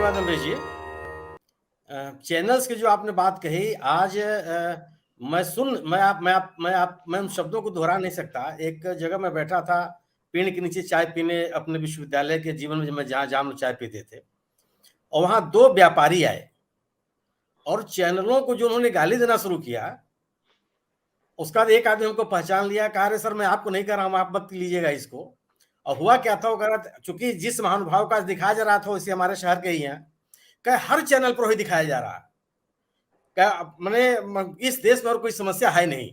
धन्यवाद अमरीश जी। चैनल्स की जो आपने बात कही आज मैं उन शब्दों को दोहरा नहीं सकता। एक जगह मैं बैठा था पेड़ के नीचे चाय पीने अपने विश्वविद्यालय के जीवन में मैं जहाँ जहाँ हम लोग चाय पीते थे और वहाँ दो व्यापारी आए और चैनलों को जो उन्होंने गाली देना शुरू किया, उसका बाद एक आदमी हमको पहचान लिया, कहा अरे सर मैं आपको नहीं कर रहा हूँ, आप मत लीजिएगा इसको। और हुआ क्या था, वो कह रहा था चूंकि जिस महानुभाव का दिखाया जा रहा था उसे हमारे शहर के ही हैं, क्या हर चैनल पर वही दिखाया जा रहा है। क्या मैंने इस देश में और कोई समस्या है नहीं।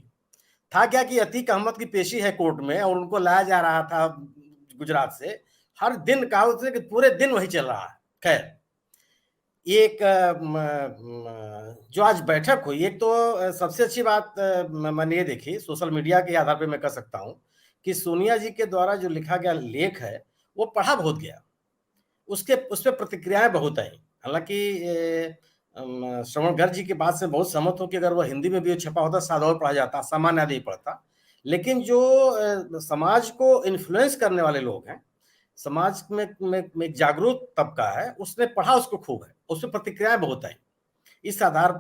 था क्या कि अतीक अहमद की पेशी है कोर्ट में और उनको लाया जा रहा था गुजरात से। हर दिन कहा उसने कि पूरे दिन वही चल रहा है। खैर, एक जो आज बैठक हुई, एक तो सबसे अच्छी बात मैंने ये देखी सोशल मीडिया के आधार पे मैं कह सकता हूँ कि सोनिया जी के द्वारा जो लिखा गया लेख है वो पढ़ा बहुत गया, उसके उस पर प्रतिक्रियाएं बहुत आई। हालांकि श्रवण गर्ग जी की बात से बहुत सहमत हूं कि अगर वो हिंदी में भी छपा होता सादा और पढ़ा जाता, सामान्य आदमी पढ़ता। लेकिन जो समाज को इन्फ्लुएंस करने वाले लोग हैं, समाज में एक जागरूक तबका है, उसने पढ़ा उसको खूब है, उसमें प्रतिक्रियाएं बहुत आई। इस आधार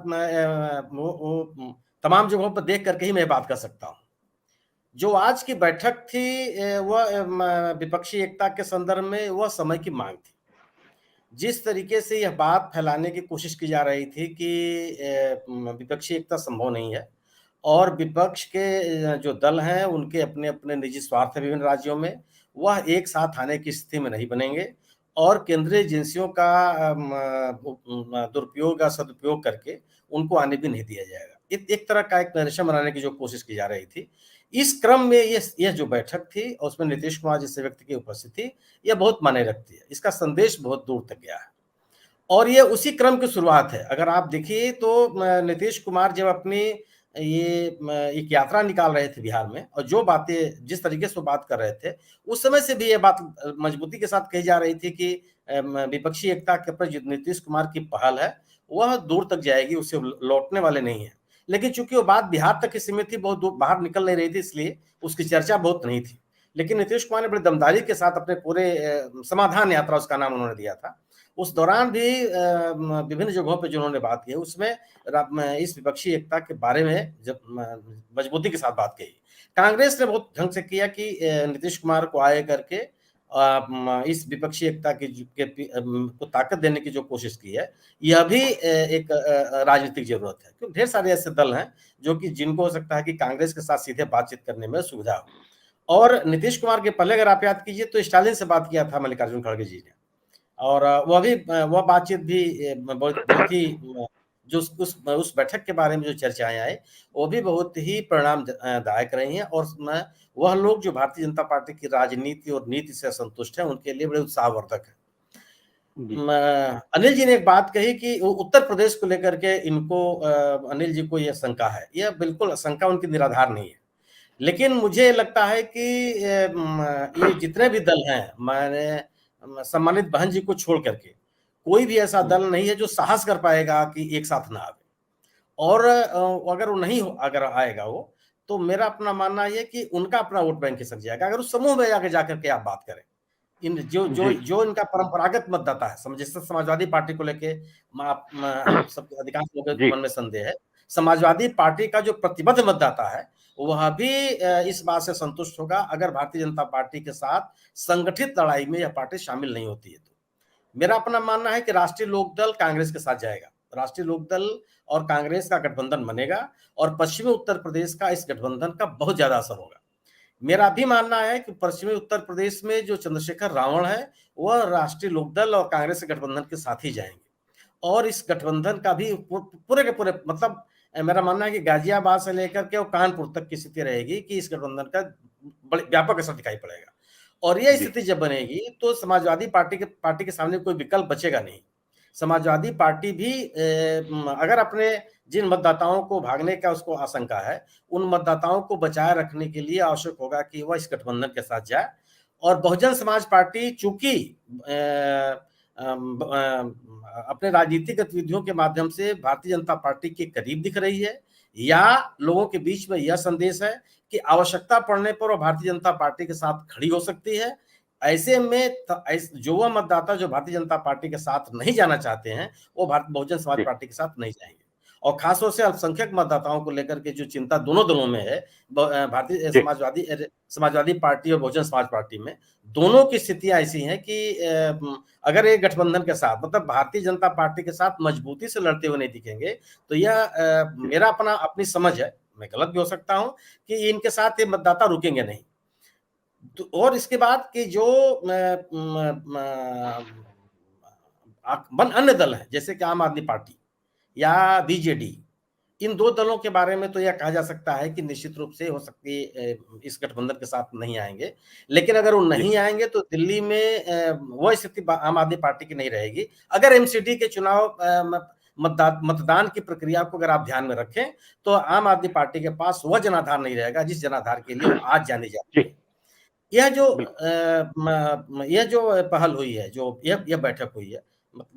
वो तमाम जगहों पर देख करके ही मैं बात कर सकता हूँ। जो आज की बैठक थी वह विपक्षी एकता के संदर्भ में वह समय की मांग थी। जिस तरीके से यह बात फैलाने की कोशिश की जा रही थी कि विपक्षी एकता संभव नहीं है और विपक्ष के जो दल हैं उनके अपने अपने निजी स्वार्थ है विभिन्न राज्यों में, वह एक साथ आने की स्थिति में नहीं बनेंगे और केंद्रीय एजेंसियों का दुरुपयोग या सदुपयोग करके उनको आने भी नहीं दिया जाएगा। एक तरह का एक नरेशन बनाने की जो कोशिश की जा रही थी, इस क्रम में यह जो बैठक थी और उसमें नीतीश कुमार जैसे व्यक्ति की उपस्थिति थी, यह बहुत मायने रखती है। इसका संदेश बहुत दूर तक गया है और ये उसी क्रम की शुरुआत है। अगर आप देखिए तो नीतीश कुमार जब अपनी ये एक यात्रा निकाल रहे थे बिहार में और जो बातें जिस तरीके से वो बात कर रहे थे, उस समय से भी ये बात मजबूती के साथ कही जा रही थी कि विपक्षी एकता के ऊपर जो नीतीश कुमार की पहल है वह दूर तक जाएगी, उससे लौटने वाले नहीं है। लेकिन चूंकि वो बात बिहार तक ही सीमित थी, बहुत दूर बाहर निकल नहीं रही थी, इसलिए उसकी चर्चा बहुत नहीं थी। लेकिन नीतीश कुमार ने बड़ी दमदारी के साथ अपने पूरे समाधान यात्रा उसका नाम उन्होंने दिया था, उस दौरान भी विभिन्न जगहों पे जो उन्होंने बात की उसमें इस विपक्षी एकता के बारे में जब मजबूती के साथ बात कही। कांग्रेस ने बहुत ढंग से किया कि नीतीश कुमार को आए करके इस विपक्षी एकता को ताकत देने की जो कोशिश की है, यह भी एक राजनीतिक जरूरत है, क्योंकि ढेर सारे ऐसे दल हैं जो कि जिनको हो सकता है कि कांग्रेस के साथ सीधे बातचीत करने में सुविधा हो। और नीतीश कुमार के पहले अगर आप याद कीजिए तो स्टालिन से बात किया था मल्लिकार्जुन खड़गे जी ने, और वह बातचीत भी बहुत ही जो उस बैठक के बारे में जो चर्चाएं आई वो भी बहुत ही परिणाम दायक रही हैं और वह लोग जो भारतीय जनता पार्टी की राजनीति और नीति से असंतुष्ट हैं उनके लिए बड़े उत्साहवर्धक है। अनिल जी ने एक बात कही कि उत्तर प्रदेश को लेकर के इनको अनिल जी को यह शंका है, यह बिल्कुल शंका उनकी निराधार नहीं है। लेकिन मुझे लगता है कि ये जितने भी दल हैं, मैंने सम्मानित बहन जी को छोड़ करके कोई भी ऐसा दल नहीं है जो साहस कर पाएगा कि एक साथ ना आवे। और अगर वो नहीं अगर आएगा वो, तो मेरा अपना मानना है कि उनका अपना वोट बैंक खिसक जाएगा। अगर उस समूह में आगे जाकर के आप बात करें, इन जो इनका परंपरागत मतदाता है, जैसे समाजवादी पार्टी को लेके हम सब अधिकांश लोगों के मन में संदेह है। समाजवादी पार्टी का जो प्रतिबद्ध मतदाता है वह भी इस बात से संतुष्ट होगा अगर भारतीय जनता पार्टी के साथ संगठित लड़ाई में यह पार्टी शामिल नहीं होती है। तो मेरा अपना मानना है कि राष्ट्रीय लोकदल कांग्रेस के साथ जाएगा, राष्ट्रीय लोकदल और कांग्रेस का गठबंधन बनेगा और पश्चिमी उत्तर प्रदेश का इस गठबंधन का बहुत ज्यादा असर होगा। मेरा भी मानना है कि पश्चिमी उत्तर प्रदेश में जो चंद्रशेखर रावण है वह राष्ट्रीय लोकदल और कांग्रेस के गठबंधन के साथ ही जाएंगे और इस गठबंधन का भी पूरे के पूरे मतलब मेरा मानना है कि गाजियाबाद से लेकर के और कानपुर तक की स्थिति रहेगी कि इस गठबंधन का बड़े व्यापक असर दिखाई पड़ेगा। और यह स्थिति जब बनेगी तो समाजवादी पार्टी के सामने कोई विकल्प बचेगा नहीं। समाजवादी पार्टी भी अगर अपने जिन मतदाताओं को भागने का उसको आशंका है, उन मतदाताओं को बचाए रखने के लिए आवश्यक होगा कि वह इस गठबंधन के साथ जाए। और बहुजन समाज पार्टी चूंकि अपने राजनीतिक गतिविधियों के माध्यम से भारतीय जनता पार्टी के करीब दिख रही है, या लोगों के बीच में यह संदेश है कि आवश्यकता पड़ने पर वो भारतीय जनता पार्टी के साथ खड़ी हो सकती है, ऐसे में जो वह मतदाता जो भारतीय जनता पार्टी के साथ नहीं जाना चाहते हैं, वो भारतीय बहुजन समाज पार्टी के साथ नहीं जाएंगे। और खासतौर से अल्पसंख्यक मतदाताओं को लेकर के जो चिंता दोनों दलों में है, भारतीय समाजवादी पार्टी और बहुजन समाज पार्टी में, दोनों की स्थितियां ऐसी हैं कि अगर ये गठबंधन के साथ, मतलब भारतीय जनता पार्टी के साथ मजबूती से लड़ते हुए नहीं दिखेंगे, तो यह मेरा अपनी समझ है, मैं गलत भी हो सकता हूं, कि इनके साथ ये मतदाता रुकेंगे नहीं। तो और इसके बाद कि जो अन्य दल हैं, जैसे कि आम आदमी पार्टी या बीजेडी, इन दो दलों के बारे में तो यह कहा जा सकता है कि निश्चित रूप से हो सकती है इस गठबंधन के साथ नहीं आएंगे। लेकिन अगर वो नहीं आएंगे तो दिल्ली में वह स्थिति आम आदमी पार्टी की नहीं रहेगी। अगर एमसीडी के चुनाव मतदान की प्रक्रिया को अगर आप ध्यान में रखें, तो आम आदमी पार्टी के पास वह जनाधार नहीं रहेगा जिस जनाधार के लिए वो आज जानी जाती है। यह जो पहल हुई है, जो यह बैठक हुई है,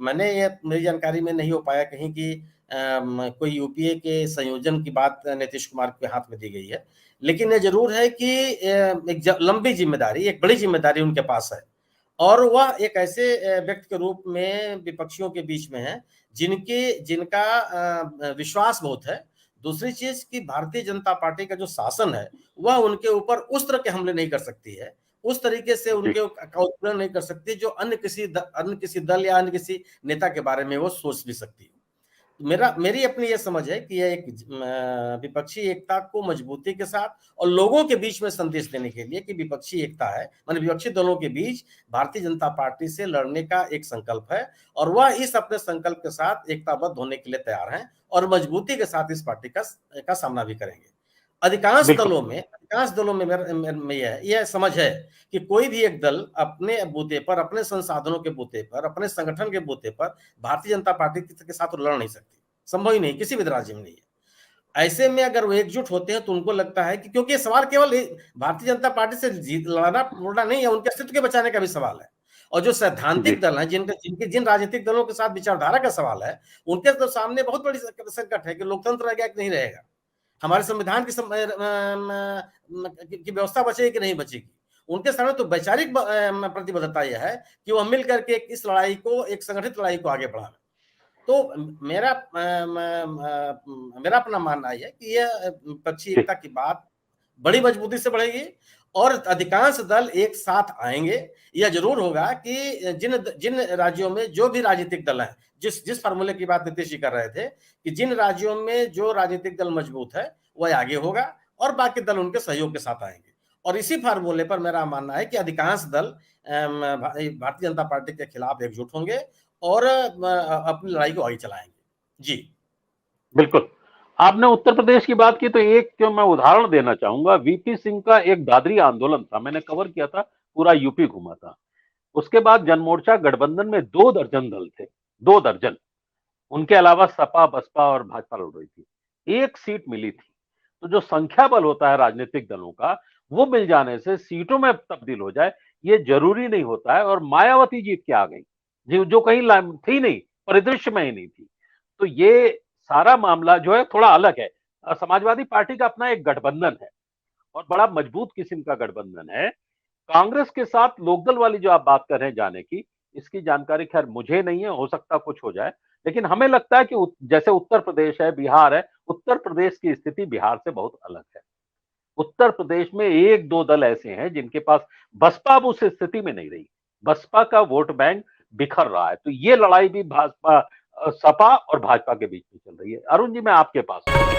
मैंने ये मेरी जानकारी में नहीं हो पाया कहीं कि कोई यूपीए के संयोजन की बात नीतीश कुमार के हाथ में दी गई है। लेकिन ये जरूर है कि एक लंबी जिम्मेदारी, एक बड़ी जिम्मेदारी उनके पास है, और वह एक ऐसे व्यक्ति के रूप में विपक्षियों के बीच में है जिनका विश्वास बहुत है। दूसरी चीज कि भारतीय जनता पार्टी का जो शासन है, वह उनके ऊपर उस तरह के हमले नहीं कर सकती है, उस तरीके से उनके उत्पीड़न नहीं कर सकती जो अन्य किसी दल या अन्य किसी नेता के बारे में वो सोच भी सकती है। मेरी अपनी ये समझ है कि यह एक विपक्षी एकता को मजबूती के साथ और लोगों के बीच में संदेश देने के लिए कि विपक्षी एकता है, माने विपक्षी दलों के बीच भारतीय जनता पार्टी से लड़ने का एक संकल्प है, और वह इस अपने संकल्प के साथ एकताबद्ध होने के लिए तैयार हैं और मजबूती के साथ इस पार्टी का सामना भी करेंगे। अधिकांश दलों में यह समझ है कि कोई भी एक दल अपने बूते पर, अपने संसाधनों के बूते पर, अपने संगठन के बूते पर भारतीय जनता पार्टी के साथ लड़ नहीं सकती, संभव ही नहीं, किसी भी राज्य में नहीं है। ऐसे में अगर वो एकजुट होते हैं तो उनको लगता है कि, क्योंकि ये सवाल केवल भारतीय जनता पार्टी से लड़ना नहीं है, उनके अस्तित्व के बचाने का भी सवाल है। और जो सैद्धांतिक दल हैं, जिन राजनीतिक दलों के साथ विचारधारा का सवाल है, उनके तो सामने बहुत बड़ी संकट है कि लोकतंत्र रहेगा कि नहीं रहेगा, हमारे संविधान की व्यवस्था बचेगी कि नहीं बचेगी। उनके सामने तो वैचारिक प्रतिबद्धता यह है कि वो मिल करके इस लड़ाई को, एक संगठित लड़ाई को आगे बढ़ाना। तो मेरा अपना मानना है कि यह विपक्षी एकता की बात बड़ी मजबूती से बढ़ेगी और अधिकांश दल एक साथ आएंगे। यह जरूर होगा कि जिन राज्यों में जो भी राजनीतिक दल हैं, जिस फार्मूले की बात नीतीश जी कर रहे थे कि जिन राज्यों में जो राजनीतिक दल मजबूत है वह आगे होगा और बाकी दल उनके सहयोग के साथ आएंगे। और इसी फार्मूले पर मेरा मानना है कि अधिकांश दल भारतीय जनता पार्टी के खिलाफ एकजुट होंगे और अपनी लड़ाई को आगे चलाएंगे। जी बिल्कुल, आपने उत्तर प्रदेश की बात की तो एक जो मैं उदाहरण देना चाहूंगा, वीपी सिंह का एक दादरी आंदोलन था, मैंने कवर किया था, पूरा यूपी घूमा था। उसके बाद जनमोर्चा गठबंधन में 2 दर्जन दल थे, 2 दर्जन, उनके अलावा सपा, बसपा और भाजपा लड़ रही थी। 1 सीट मिली थी। तो जो संख्या बल होता है राजनीतिक दलों का, वो मिल जाने से सीटों में तब्दील हो जाए, ये जरूरी नहीं होता है। और मायावती जीत के आ गई, जो कहीं थी नहीं, परिदृश्य में ही नहीं थी। तो ये सारा मामला जो है थोड़ा अलग है। समाजवादी पार्टी का अपना एक गठबंधन है और बड़ा मजबूत किस्म का गठबंधन है। कांग्रेस के साथ लोकदल वाली जो आप बात कर रहे हैं जाने की, इसकी जानकारी खैर मुझे नहीं है, हो सकता कुछ हो जाए, लेकिन हमें लगता है कि जैसे उत्तर प्रदेश है, बिहार है, उत्तर प्रदेश की स्थिति बिहार से बहुत अलग है। उत्तर प्रदेश में 1-2 दल ऐसे हैं जिनके पास, बसपा अब उस स्थिति में नहीं रही, बसपा का वोट बैंक बिखर रहा है। तो ये लड़ाई भी भाजपा, सपा और भाजपा के बीच में चल रही है। अरुण जी, मैं आपके पास हूं।